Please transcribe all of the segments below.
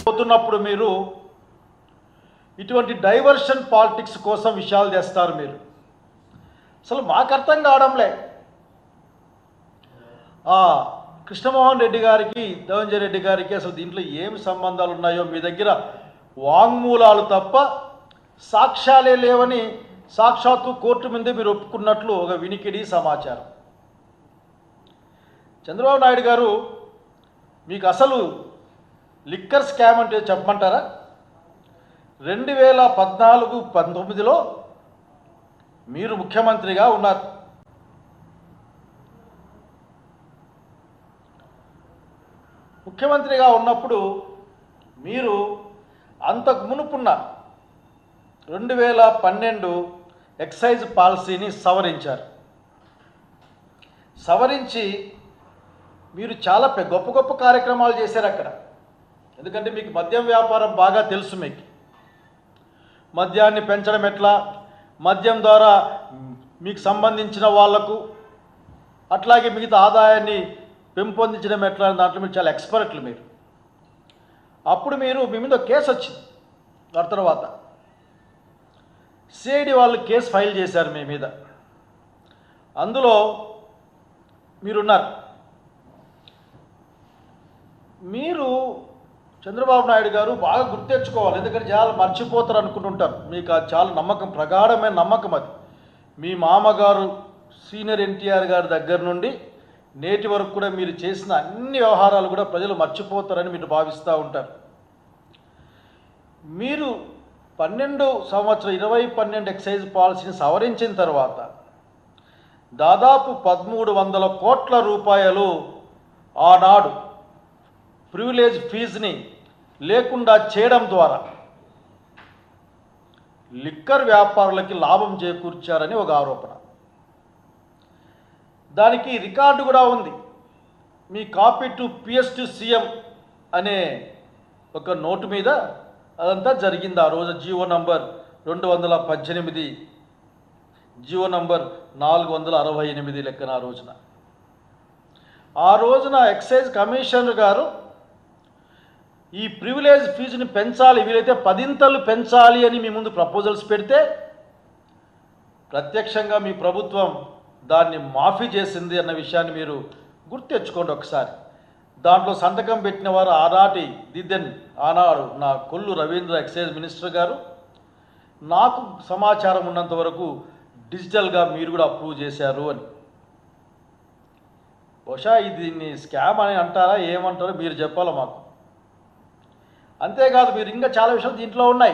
పోతున్నప్పుడు మీరు ఇటువంటి డైవర్షన్ పాలిటిక్స్ కోసం విషయాలు చేస్తారు. మీరు అసలు మాకు అర్థం కావడంలే. కృష్ణమోహన్ రెడ్డి గారికి, ధనంజయ రెడ్డి గారికి అసలు దీంట్లో ఏమి సంబంధాలు ఉన్నాయో మీ దగ్గర వాంగ్మూలాలు తప్ప సాక్ష్యాలే లేవని సాక్షాత్తు కోర్టు ముందే మీరు ఒప్పుకున్నట్లు ఒక వినికిడి సమాచారం. చంద్రబాబు నాయుడు గారు, మీకు అసలు లిక్కర్ స్కామ్ అంటే చెప్పమంటారా? 2014-19లో మీరు ముఖ్యమంత్రిగా ఉన్నారు. ముఖ్యమంత్రిగా ఉన్నప్పుడు మీరు అంతకు మునుపున్న 2012 ఎక్సైజ్ పాలసీని సవరించారు. సవరించి మీరు చాలా గొప్ప గొప్ప కార్యక్రమాలు చేశారు అక్కడ. ఎందుకంటే మీకు మద్యం వ్యాపారం బాగా తెలుసు. మీకు మద్యాన్ని పెంచడం ఎట్లా, మద్యం ద్వారా మీకు సంబంధించిన వాళ్లకు అట్లాగే మిగతా ఆదాయాన్ని పెంపొందించడం ఎట్లా, దాంట్లో మీరు చాలా ఎక్స్పర్ట్లు. మీరు అప్పుడు మీ మీద కేసు వచ్చింది. దాని తర్వాత సిఐడి వాళ్ళు కేసు ఫైల్ చేశారు మీ మీద. అందులో మీరున్నారు. మీరు చంద్రబాబు నాయుడు గారు బాగా గుర్తెచ్చుకోవాలి. ఎందుకంటే చాలా మర్చిపోతారు అనుకుంటుంటారు. మీకు అది చాలా నమ్మకం, ప్రగాఢమైన నమ్మకం. అది మీ మామగారు సీనియర్ ఎన్టీఆర్ గారి దగ్గర నుండి నేటి వరకు కూడా మీరు చేసిన అన్ని వ్యవహారాలు కూడా ప్రజలు మర్చిపోతారని మీరు భావిస్తూ ఉంటారు. మీరు 2012 ఎక్సైజ్ పాలసీని సవరించిన తర్వాత దాదాపు 1300 కోట్ల రూపాయలు ఆనాడు ప్రివిలేజ్ ఫీజుని లేకుండా చేయడం ద్వారా లిక్కర్ వ్యాపారులకి లాభం చేకూర్చారని ఒక ఆరోపణ. దానికి రికార్డు కూడా ఉంది. మీ copy to PS to CM అనే ఒక నోటు మీద అదంతా జరిగింది. ఆ రోజు జీవో నంబర్ 218, జీవో నంబర్ 468 లెక్కన ఆ రోజున ఎక్సైజ్ కమిషనర్ గారు ఈ ప్రివిలేజ్ ఫీజుని పెంచాలి, వీలైతే 10 పెంచాలి అని మీ ముందు ప్రపోజల్స్ పెడితే ప్రత్యక్షంగా మీ ప్రభుత్వం దాన్ని మాఫీ చేసింది అన్న విషయాన్ని మీరు గుర్తెచ్చుకోండి ఒకసారి. దాంట్లో సంతకం పెట్టిన వారు ఆనాడు నా కొల్లు రవీంద్ర ఎక్సైజ్ మినిస్టర్ గారు. నాకు సమాచారం ఉన్నంత వరకు డిజిటల్గా మీరు కూడా అప్రూవ్ చేశారు అని. బహుశా దీన్ని స్కామ్ అని అంటారా, ఏమంటారో మీరు చెప్పాలి మాకు. అంతేకాదు, మీరు ఇంకా చాలా విషయాలు దీంట్లో ఉన్నాయి.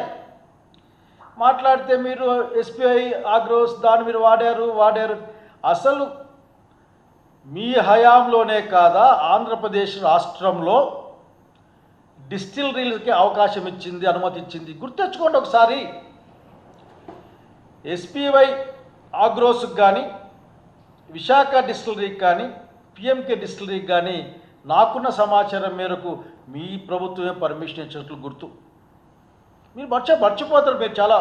మాట్లాడితే మీరు ఎస్బీఐ ఆగ్రోస్ దాన్ని మీరు వాడారు. అసలు మీ హయాంలోనే కాదా ఆంధ్రప్రదేశ్ రాష్ట్రంలో డిస్టిలరీలకి అవకాశం ఇచ్చింది, అనుమతి ఇచ్చింది? గుర్తెచ్చుకోండి ఒకసారి. ఎస్పీవై ఆగ్రోస్కి కానీ, విశాఖ డిస్టిలరీకి కానీ, పిఎంకే డిస్టిలరీకి కానీ నాకున్న సమాచారం మేరకు మీ ప్రభుత్వమే పర్మిషన్ ఇచ్చినట్లు గుర్తు. మీరు మర్చిపోతారు. మీరు చాలా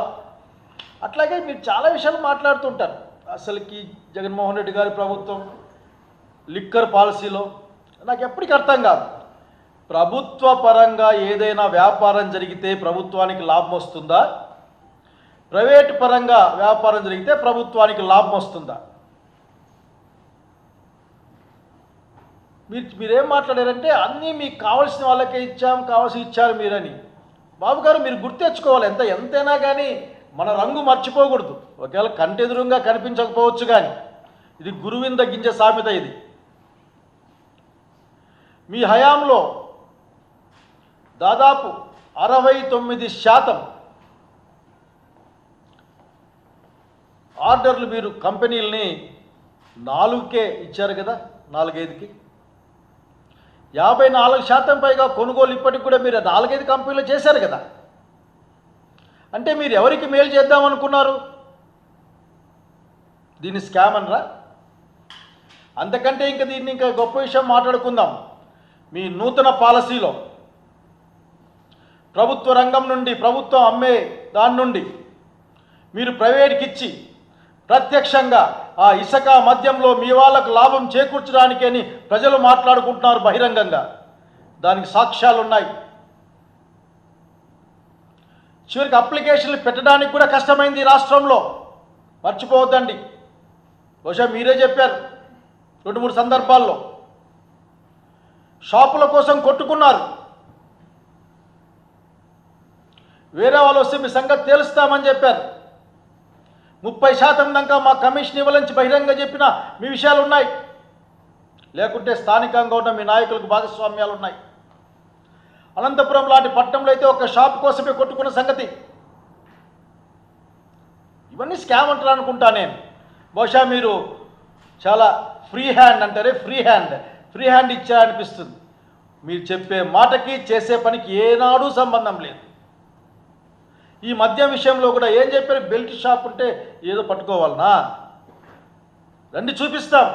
అట్లాగే మీరు చాలా విషయాలు మాట్లాడుతుంటారు. అసలుకి జగన్మోహన్ రెడ్డి గారి ప్రభుత్వం లిక్కర్ పాలసీలో నాకు ఎప్పటికీ అర్థం కాదు. ప్రభుత్వ పరంగా ఏదైనా వ్యాపారం జరిగితే ప్రభుత్వానికి లాభం వస్తుందా? ప్రైవేటు పరంగా వ్యాపారం జరిగితే ప్రభుత్వానికి లాభం వస్తుందా? మీరేం మాట్లాడారంటే అన్నీ మీకు కావాల్సిన వాళ్ళకే ఇచ్చారు మీరని. బాబు గారు, మీరు గుర్తెచ్చుకోవాలి. ఎంతైనా కానీ మన రంగు మర్చిపోకూడదు. ఒకవేళ కంటెదురుగా కనిపించకపోవచ్చు కానీ ఇది గురువిని తగ్గించే సామెత. ఇది మీ హయాంలో దాదాపు 69% ఆర్డర్లు మీరు కంపెనీలని 4కే ఇచ్చారు కదా, 4-5కి. 54% పైగా కొనుగోలు ఇప్పటికి కూడా మీరు 4-5 కంపెనీలు చేశారు కదా. అంటే మీరు ఎవరికి మేలు చేద్దామనుకున్నారు? దీన్ని స్కామ్ అనరా? అంతకంటే దీన్ని ఇంకా గొప్ప విషయం మాట్లాడుకుందాం. మీ నూతన పాలసీలో ప్రభుత్వ రంగం నుండి, ప్రభుత్వం అమ్మే దాని నుండి మీరు ప్రైవేట్కి ఇచ్చి ప్రత్యక్షంగా ఆ ఇసుక మద్యంలో మీ వాళ్ళకు లాభం చేకూర్చడానికి అని ప్రజలు మాట్లాడుకుంటున్నారు బహిరంగంగా. దానికి సాక్ష్యాలు ఉన్నాయి. చివరికి అప్లికేషన్లు పెట్టడానికి కూడా కష్టమైంది ఈ రాష్ట్రంలో. మర్చిపోవద్దండి. బహుశా మీరే చెప్పారు 2-3 సందర్భాల్లో. షాపుల కోసం కొట్టుకున్నారు. వేరే వాళ్ళు వస్తే మీ సంగతి తేలుస్తామని చెప్పారు. 30% దాకా మా కమిషన్ ఇవ్వాలని బహిరంగ చెప్పిన మీ విషయాలు ఉన్నాయి. లేకుంటే స్థానికంగా ఉన్న మీ నాయకులకు భాగస్వామ్యాలు ఉన్నాయి. అనంతపురం లాంటి పట్టణంలో అయితే ఒక షాప్ కోసమే కొట్టుకున్న సంగతి. ఇవన్నీ స్కామ్ అంటారు అనుకుంటా నేను. బహుశా మీరు చాలా ఫ్రీ హ్యాండ్ అంటారే, ఫ్రీ హ్యాండ్ ఇచ్చారనిపిస్తుంది. మీరు చెప్పే మాటకి చేసే పనికి ఏనాడూ సంబంధం లేదు. ఈ మద్యం విషయంలో కూడా ఏం చెప్పారు? బెల్ట్ షాప్ ఉంటే ఏదో పట్టుకోవాలనా? రండి చూపిస్తాం.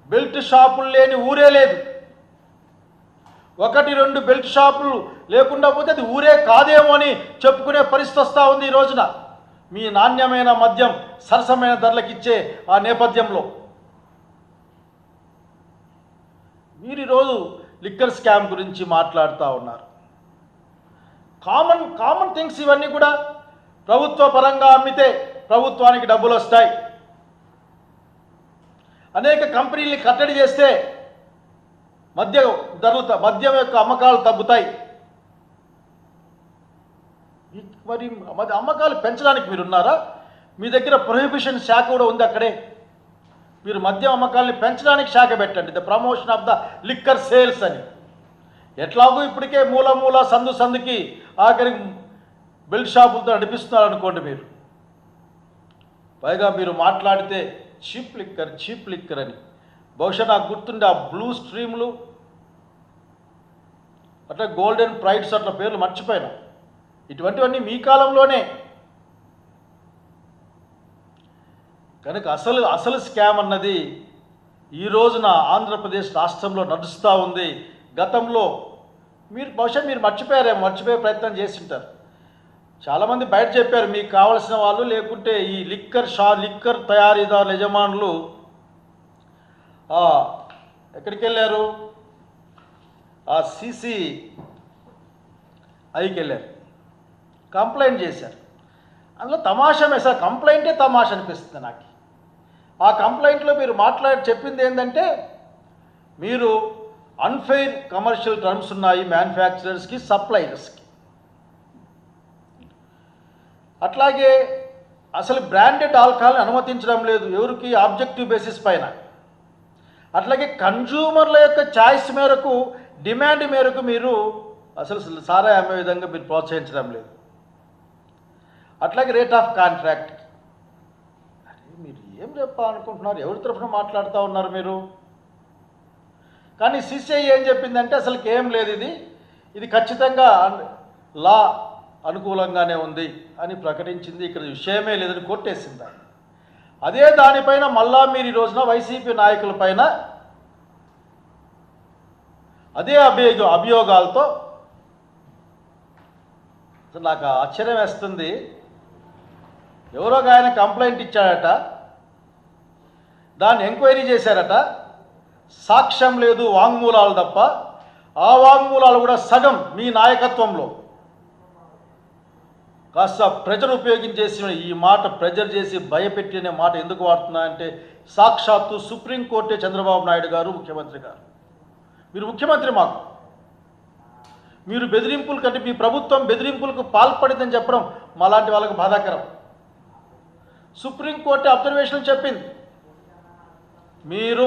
బెల్ట్ షాపులు లేని ఊరే లేదు. 1-2 బెల్ట్ షాపులు లేకుండా పోతే అది ఊరే కాదేమో అని చెప్పుకునే పరిస్థితి వస్తూ ఉంది ఈ రోజున. మీ నాణ్యమైన మద్యం సరసమైన ధరలకు ఇచ్చే ఆ నేపథ్యంలో మీరు ఈరోజు లిక్కర్ స్కామ్ గురించి మాట్లాడుతూ ఉన్నారు. కామన్ థింగ్స్ ఇవన్నీ కూడా. ప్రభుత్వ పరంగా అమ్మితే ప్రభుత్వానికి డబ్బులు వస్తాయి. అనేక కంపెనీల్ని కట్టడి చేస్తే మద్యం యొక్క అమ్మకాలు తగ్గుతాయి. మరి అమ్మకాలు పెంచడానికి మీరున్నారా? మీ దగ్గర ప్రొహిబిషన్ శాఖ కూడా ఉంది అక్కడే. మీరు మద్యం అమ్మకాలని పెంచడానికి శాఖ పెట్టండి, the promotion of the liquor sales అని. ఎట్లాగూ ఇప్పటికే మూల సందుకి ఆఖరికి బెల్ట్ షాపులతో నడిపిస్తున్నారు అనుకోండి మీరు. పైగా మీరు మాట్లాడితే చీప్ లిక్కర్ అని. బహుశా నాకు గుర్తుండే ఆ బ్లూ స్ట్రీమ్లు అట్లా గోల్డెన్ ప్రైడ్స్ అట్లా పేర్లు మర్చిపోయినా. ఇటువంటివన్నీ మీ కాలంలోనే. కనుక అసలు స్కామ్ అన్నది ఈ రోజున ఆంధ్రప్రదేశ్ రాష్ట్రంలో నడుస్తూ ఉంది. గతంలో బహుశా మీరు మర్చిపోయే ప్రయత్నం చేసింటారు. చాలామంది బయట చెప్పారు మీకు కావలసిన వాళ్ళు. లేకుంటే ఈ లిక్కర్ తయారీదారుల యజమానులు ఎక్కడికి వెళ్ళారు? ఆ CCIకి వెళ్ళారు, కంప్లైంట్ చేశారు. అందులో తమాషా సార్, కంప్లైంటే తమాషా అనిపిస్తుంది నాకు. ఆ కంప్లైంట్లో మీరు చెప్పింది ఏంటంటే మీరు అన్ఫెయిర్ కమర్షియల్ టర్మ్స్ ఉన్నాయి మ్యానుఫ్యాక్చరర్స్కి, సప్లయర్స్కి. అట్లాగే అసలు బ్రాండెడ్ ఆల్కహాల్ని అనుమతించడం లేదు ఎవరికి? ఆబ్జెక్టివ్ బేసిస్ పైన. అట్లాగే కన్జ్యూమర్ల యొక్క ఛాయిస్ మేరకు, డిమాండ్ మేరకు మీరు అసలు సారా అమ్మే విధంగా మీరు ప్రోత్సహించడం లేదు. అట్లాగే రేట్ ఆఫ్ కాంట్రాక్ట్. అరే మీరు ఏం చెప్పాలనుకుంటున్నారు? ఎవరి తరఫున మాట్లాడుతూ ఉన్నారు మీరు? కానీ CCI ఏం చెప్పిందంటే అసలుకి ఏం లేదు, ఇది ఖచ్చితంగా లా అనుకూలంగానే ఉంది అని ప్రకటించింది. ఇక్కడ విషయమే లేదని కొట్టేసింది. అదే దానిపైన మళ్ళా మీరు ఈ రోజున వైసీపీ నాయకుల పైన అదే అభియోగాలతో నాకు ఆశ్చర్యం వేస్తుంది. ఎవరో ఆయన కంప్లైంట్ ఇచ్చాడట, దాన్ని ఎంక్వైరీ చేశారట. సాక్ష్యం లేదు, వాంగ్మూలాలు తప్ప. ఆ వాంగ్మూలాలు కూడా సగం మీ నాయకత్వంలో. కాస్త ప్రెజర్ ఉపయోగించేసి ఈ మాట ప్రెజర్ చేసి భయపెట్టినే మాట ఎందుకు వాడుతున్నా అంటే సాక్షాత్తు సుప్రీంకోర్టే చంద్రబాబు నాయుడు గారు ముఖ్యమంత్రి గారు. మీరు ముఖ్యమంత్రి మాకు. మీరు బెదిరింపులు కంటే మీ ప్రభుత్వం బెదిరింపులకు పాల్పడిందని చెప్పడం మాలాంటి వాళ్ళకు బాధాకరం. సుప్రీంకోర్టు అబ్జర్వేషన్ చెప్పింది. మీరు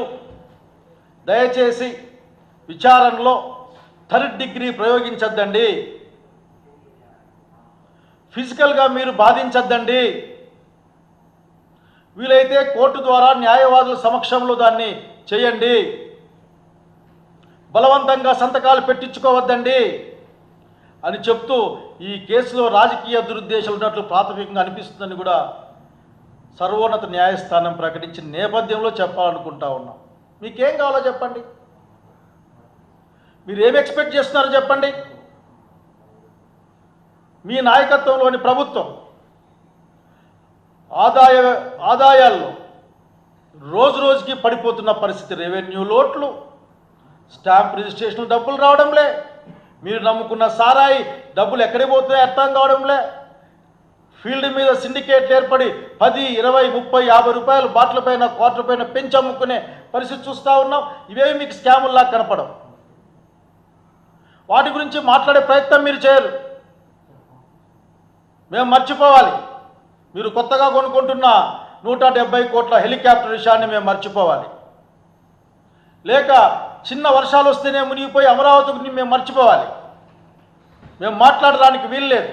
దయచేసి విచారణలో థర్డ్ డిగ్రీ ప్రయోగించద్దండి, ఫిజికల్గా మీరు బాధించద్దండి, వీలైతే కోర్టు ద్వారా న్యాయవాదుల సమక్షంలో దాన్ని చేయండి, బలవంతంగా సంతకాలు పెట్టించుకోవద్దండి అని చెప్తూ ఈ కేసులో రాజకీయ దురుద్దేశాలు ఉన్నట్లు ప్రాథమికంగా అనిపిస్తుందని కూడా సర్వోన్నత న్యాయస్థానం ప్రకటించిన నేపథ్యంలో చెప్పాలనుకుంటా ఉన్నాం. మీకేం కావాలో చెప్పండి, మీరు ఏం ఎక్స్పెక్ట్ చేస్తున్నారో చెప్పండి. మీ నాయకత్వంలోని ప్రభుత్వం ఆదాయాల్లో రోజు రోజుకి పడిపోతున్న పరిస్థితి. రెవెన్యూ లోట్లు, స్టాంప్ రిజిస్ట్రేషన్ డబ్బులు రావడంలే, మీరు నమ్ముకున్న సారాయి డబ్బులు ఎక్కడికి పోతున్నాయి అర్థం కావడంలే, ఫీల్డ్ మీద సిండికేట్లు ఏర్పడి 10, 20, 30, 50 రూపాయలు బాటిల్ పైన క్వార్టర్ పైన పెంచి అమ్ముకునే పరిస్థితి చూస్తూ ఉన్నాం. ఇవేవి మీకు స్కాముల్లా కనపడవు. వాటి గురించి మాట్లాడే ప్రయత్నం మీరు చేయరు. మేము మర్చిపోవాలి. మీరు కొత్తగా కొనుక్కుంటున్న 170 కోట్ల హెలికాప్టర్ విషయాన్ని మేము మర్చిపోవాలి. లేక చిన్న వర్షాలు వస్తేనే మునిగిపోయి అమరావతి గురించి మేము మర్చిపోవాలి. మేము మాట్లాడడానికి వీల్లేదు.